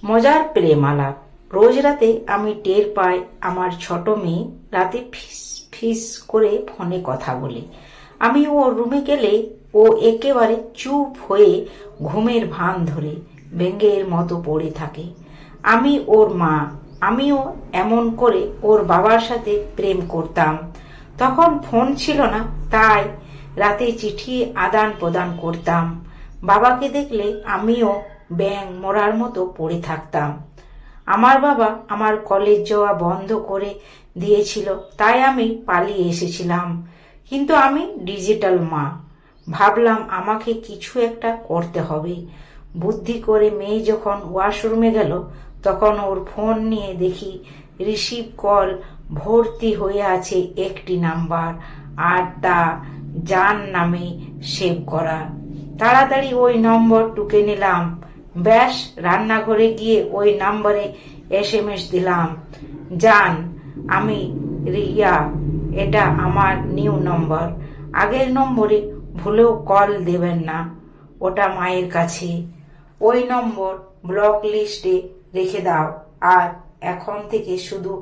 মজার প্রেম আলাপ। রোজ রাতে আমি টের পাই আমার ছোট মেয়ে রাতে ফিস ফিস করে ফোনে কথা বলে। আমি ওর রুমে গেলে ও একেবারে চুপ হয়ে ঘুমের ভান ধরে ব্যাঙের মতো পড়ে থাকে। আমি ওর মা, আমিও এমন করে ওর বাবার সাথে প্রেম করতাম। তখন ফোন ছিল না, তাই রাতে চিঠি আদান প্রদান করতাম। বাবাকে দেখলে আমিও ব্যাঙ মরার মতো পড়ে থাকতাম। আমার বাবা আমার কলেজ যাওয়া বন্ধ করে দিয়েছিল, তাই আমি পালিয়ে এসেছিলাম। কিন্তু আমি ডিজিটাল মা, ভাবলাম আমাকে কিছু একটা করতে হবে। বুদ্ধি করে মেয়ে যখন ওয়াশরুমে গেল, তখন ওর ফোন নিয়ে দেখি রিসিভ কল ভর্তি হয়ে আছে একটি নাম্বার, আর তা জান নামে সেভ করা। তাড়াতাড়ি ওই নম্বর টুকে নিলাম। ব্যাস, রান্নাঘরে গিয়ে ওই নাম্বারে SMS দিলাম, জান, আমি রিয়া, এটা আমার নিউ নম্বর। আগের নম্বরে ভুলেও কল দেবেন না, ওটা মায়ের কাছে। ওই নম্বর ব্লক লিস্টে রেখে দাও, আর এখন থেকে শুধু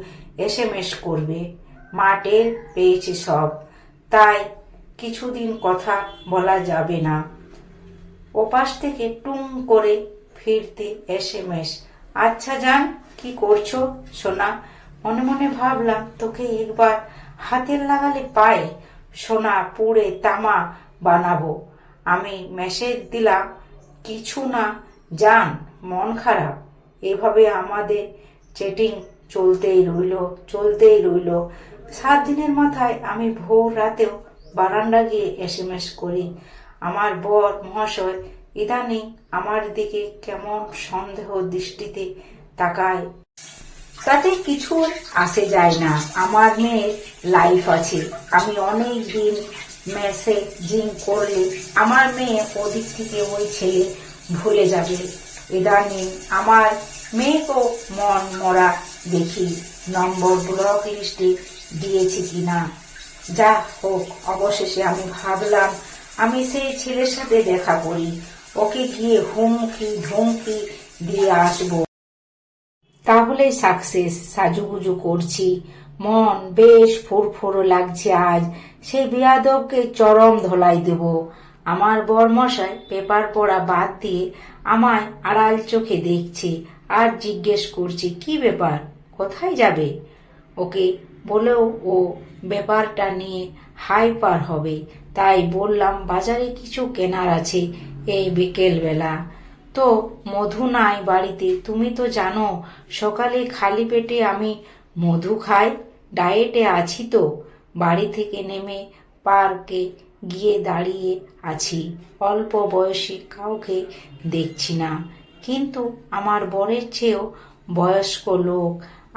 SMS করবে। মা টের পেয়েছে সব, তাই কিছুদিন কথা বলা যাবে না। ওপাশ থেকে টুং করে ফিরতে SMS, আচ্ছা জান, কি করছো সোনা? মনে মনে ভাবলাম তোকে একবার হাতের লাগালে পাই, সোনা পুড়ে তামা বানাবো। আমি মেসেজ দিলাম, কিছু না জান, মন খারাপ। এভাবে আমাদের চ্যাটিং চলতেই রইল। 7 দিনের মাথায় আমি ভোর রাতেও বারান্দা গিয়ে SMS করি, আমার বর মহাশয় ইদানিং আমার দিকে কেমন সন্দেহ দৃষ্টিতে তাকায়। তাতে কিছু আসে যায় না, আমার মেয়ের লাইফ আছে। আমি অনেক দিন মেসেজিং করলে আমার মেয়ে ওদিক থেকে ওই ছেলে ভুলে যাবে। ইদানিং আমার মেয়েকেও মন মরা দেখি, নম্বর ব্লক লিস্টে দিয়েছে কিনা। যা হোক, অবশেষে আমি ভাবলাম আমি সেই ছেলের সাথে দেখা করি, ওকে গিয়ে হুমকি ধমকি দিয়ে আসবো, তাহলে সাকসেস। সাজুগুজু করছি, মন বেশ ফুরফুরো লাগছে আজ। সেই বেয়াদবকে চরম ধোলাই দেব। আমার বরমশাই পেপার পড়া বাদ দিয়ে আমায় আড়াল চোখে দেখছে আর জিজ্ঞেস করছে, কি ব্যাপার, কোথায় যাবে? ওকে বলেও ও ব্যাপারটা নিয়ে হাইপার হবে, তাই বললাম বাজারে কিছু কেনার আছে এই বিকেলবেলা। তো মধু নাই বাড়িতে, তুমি তো জানো সকালে খালি পেটে আমি মধু খাই, ডায়েটে আছি তো। বাড়ি থেকে নেমে পার্কে গিয়ে দাঁড়িয়ে আছি, অল্প বয়সী কাউকে দেখছি না, কিন্তু আমার বরের চেয়েও বয়স্ক লোক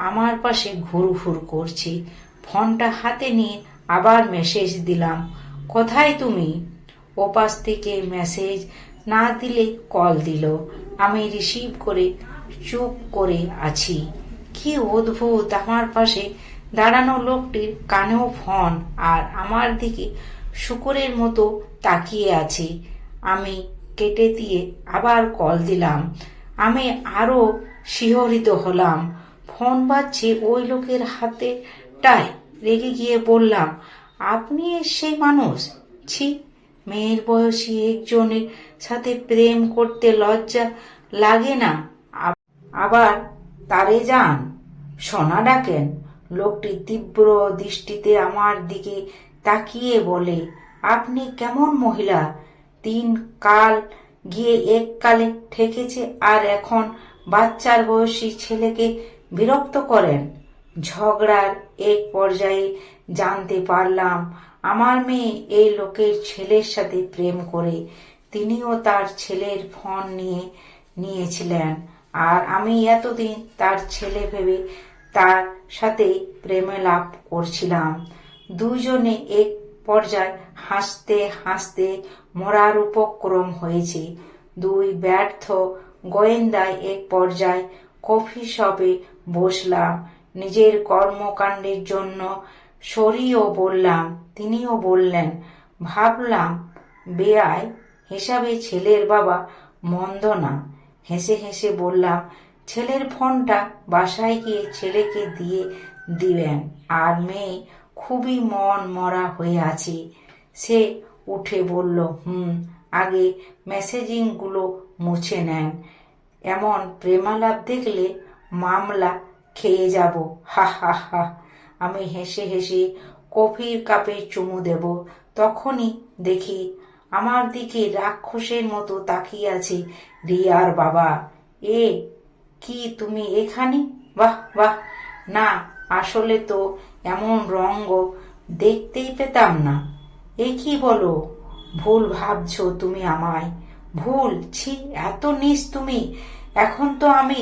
আমার পাশে ঘুরঘুর করছে। ফোনটা হাতে নিয়ে আবার মেসেজ দিলাম, কোথায় তুমি? ওপাশ থেকে মেসেজ না দিলে কল দিল। আমি রিসিভ করে চুপ করে আছি। কি অদ্ভুত, আমার পাশে দাঁড়ানো লোকটির কানেও ফোন, আর আমার দিকে শুকরের মতো তাকিয়ে আছে। আমি কেটে দিয়ে আবার কল দিলাম। আমি আরো শিহরিত হলাম। ফোন বাজছে ওই লোকের হাতে টাই। রেগে গিয়ে বললাম, আপনি সেই মানুষ? ছি, মেয়ের বয়সী একজনের সাথে প্রেম করতে লজ্জা লাগে না? আবার তারে যান সোনা ডাকেন? লোকটি তীব্র দৃষ্টিতে আমার দিকে তাকিয়ে বলে, আপনি কেমন মহিলা? 3 কাল গিয়ে 1 কালে ঠেকেছে, আর এখন বাচ্চার বয়সী ছেলেকে বিরক্ত করেন। ঝগড়ার এক পর্যায়ে জানতে পারলাম আমার মেয়ে এই লোকের ছেলের সাথে প্রেম করে। তিনিও তার ছেলের ফোন নিয়েছিলেন, আর আমি এতদিন তার ছেলে ভেবে তার সাথে প্রেমে লাভ করছিলাম। দুজনে এক পর্যায়ে হাসতে হাসতে মরার উপক্রম হয়েছে। 2 ব্যর্থ গোয়েন্দায় এক পর্যায়ে কফি শপে বসলাম। নিজের কর্মকাণ্ডের জন্য সরিও বললাম, তিনিও বললেন। ভাবলাম বেয়াই হিসাবে ছেলের বাবা মন্দ না। হেসে হেসে বললাম, ছেলের ফোনটা বাসায় গিয়ে ছেলেকে দিয়ে দিবেন। আর মেয়ে খুবই মন মরা হয়ে আছে। সে উঠে বলল, আগে মেসেজিংগুলো মুছে নেন। এমন প্রেমালাপ দেখলে মামলা খেয়ে যাব, হা হা হা। আমি হেসে হেসে কফির কাপে চুমু দেব, তখনই দেখি আমার দিকে রাক্ষসের মতো তাকিয়ে আছে রিয়ার বাবা। এ কি, তুমি এখানে? বাহ বাহ, না আসলে তো এমন রঙ্গ দেখতেই পেতাম না। এ কি বলো, ভুল ভাবছো তুমি আমায়। ভুল? ছি, এত নীচ তুমি! এখন তো আমি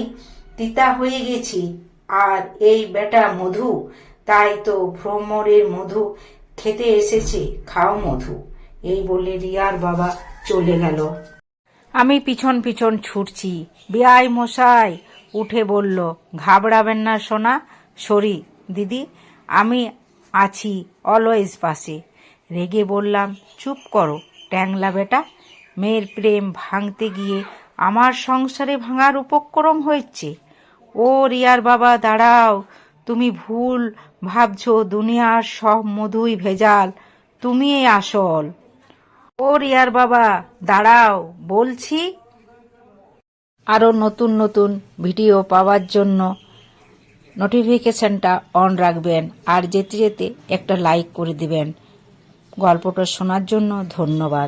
তিতা হয়ে গেছি। আর এই বেটা মধু, তাই তো ভ্রমরের মধু খেতে এসেছে, খাও মধু। এই বলে রিয়ার বাবা চলে গেল। আমি পিছন পিছন ছুটছি। বেয়াই মশাই উঠে বলল, ঘাবড়াবেন না সোনা, সরি দিদি, আমি আছি অলওয়েজ পাশে। রেগে বললাম, চুপ করো ট্যাংলা বেটা। মেয়ের প্রেম ভাঙতে গিয়ে আমার সংসারে ভাঙার উপক্রম হয়েছে। ও রিয়ার বাবা দাঁড়াও, তুমি ভুল ভাবছো, দুনিয়ার সব মধুই ভেজাল, তুমি আসল। ও রিয়ার বাবা দাঁড়াও বলছি। আরও নতুন নতুন ভিডিও পাওয়ার জন্য নোটিফিকেশনটা অন রাখবেন, আর যেতে যেতে একটা লাইক করে দিবেন। গল্পটা শোনার জন্য ধন্যবাদ।